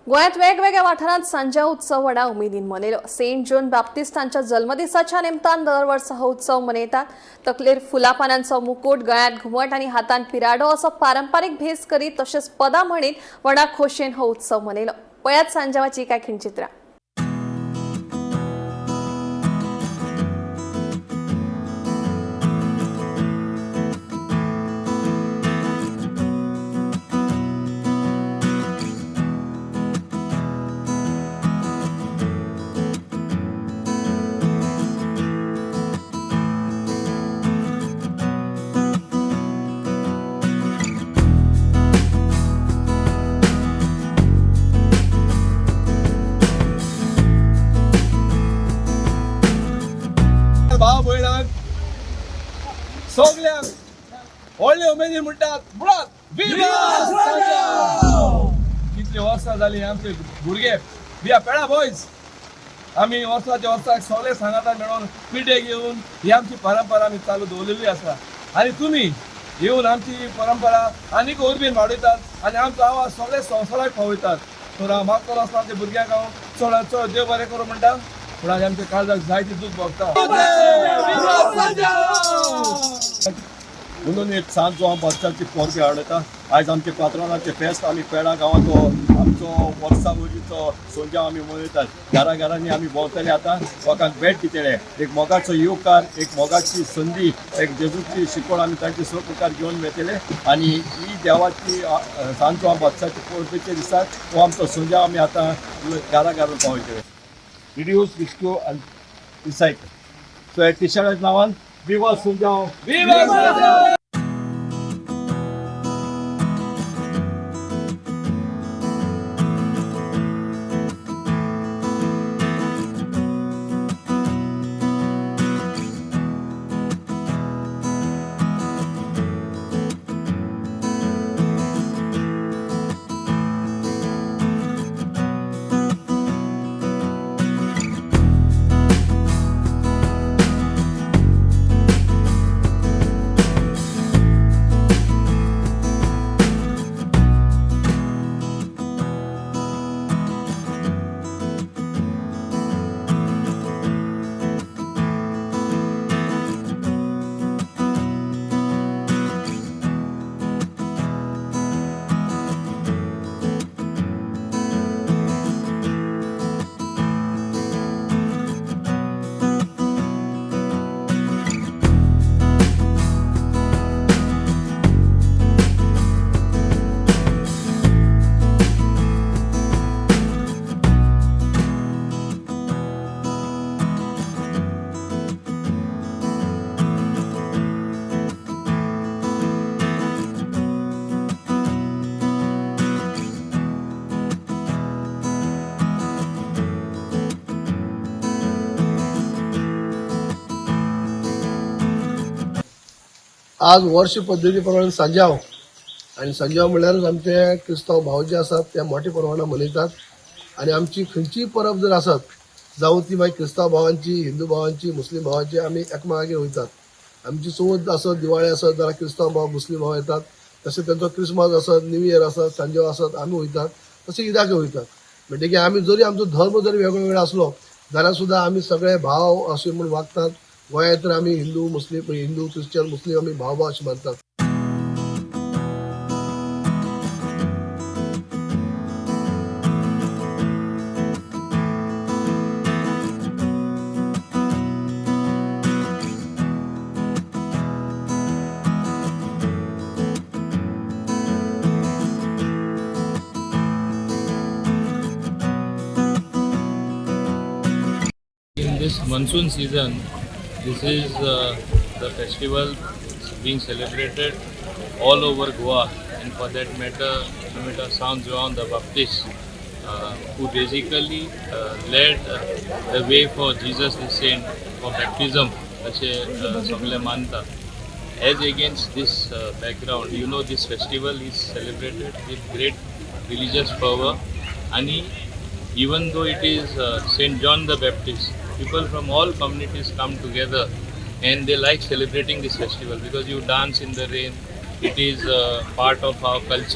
गोयात वेगवेगळ्या वाठारांत सांजा उत्सव व्हडा उमेदीन मनयलो. सेंट जॉन बॅप्टिस्टांच्या जल्मदिसाच्या निमतान दर वर्सा हो उत्सव मनयतात. तकलेर फुलां पानांचो मुकुट, गळ्यांत घुमट आनी हातांत पिराडो असो पारंपारीक भेस करीत तशेंच पदां म्हणीत व्हडा खोशयेन हो उत्सव मनयलो. पळयात सांजावाची कांय खिणचित्रां. भाव भयणांक सगळ्यांक व्हडले उमेदीन म्हणटात मुळात विवा सão joão. कितले वर्सां जालीं आमचे भुरगे बिया पेडा बॉयज आमी वर्साच्या वर्साक सगळे सांगाता मेळोन पिड्डे घेवन ही आमची परंपरा आमी चालू दवरलेली आसा आनी तुमी येवन आमची परंपरा आनीक उर्बीन वाडयतात आनी आमचो आवाज सगळे संवसाराक पावयतात. तर हांव मागतलो आसता आमच्या भुरग्यांक हांव चड चड देव बरें करूं म्हणटा. पूण आज आमच्या काळजाक जायती दूख भोगता म्हणून एक सांज जो हांव बच्चांची परबी हाडयता. आयज आमचे पात्रांवाचे फेस्त आमी पेडा गांवांचो आमचो वर्सा वयलीचो सण आमी मनयतात. घरांनी आमी भोंवतले आतां लोकांक भेट दितले. एक मोगाचो येवकार, एक मोगाची संदी, एक जेजूची शिकवण आमी तांचे स प्रकार घेवन वेतले आनी ही देवाची सांजो हांव बच्चाची परबेच्या दिसाक हो आमचो सण आमी आतां घरान पावयतले. Reduce, rescue and recycle. So at t-shirt nawan Viva São João. Viva São João. आज वर्ष पद्दती प्रमाणे सांजाव आणि सांजाव म्हणल्यारच आमचे क्रिस्तांव भाव जे आसात ते मोठ्या प्रमाणात मनयतात. आणि आमची खंयचीय परब जर आसत जावं ती मागीर क्रिस्तांव भावांची, हिंदू भावांची, मुस्लिम भावांची, आमी एकामेकागेर वयतात. आमची चवथ आसत, दिवाळी आसत जाल्यार क्रिस्तांव भाव, मुस्लिम भाव येतात. तशें तांचो क्रिसमस आसत, न्यू इयर आसत, सांजाव आसत, आमी वयतात. तशें ईदाक वयतात. म्हणटकीर आमी जरी आमचो धर्म जरी वेगळो आसलो जाल्यार सुद्दां आमी सगळे भाव अशें म्हूण वागतात. गोंयांत तर आमी हिंदू क्रिश्चन मुस्लिम आमी भाव अशें मानतात. In this monsoon season, this is the festival being celebrated all over Goa, and for that matter, São João the Baptist, who basically led the way for Jesus the Saint for baptism, असे सगळे मानतात. As against this background, you know, this festival is celebrated with great religious fervor, and even though it is Saint John the Baptist, people from all communities come together and they like celebrating this festival because you dance in the rain. It is part of our culture.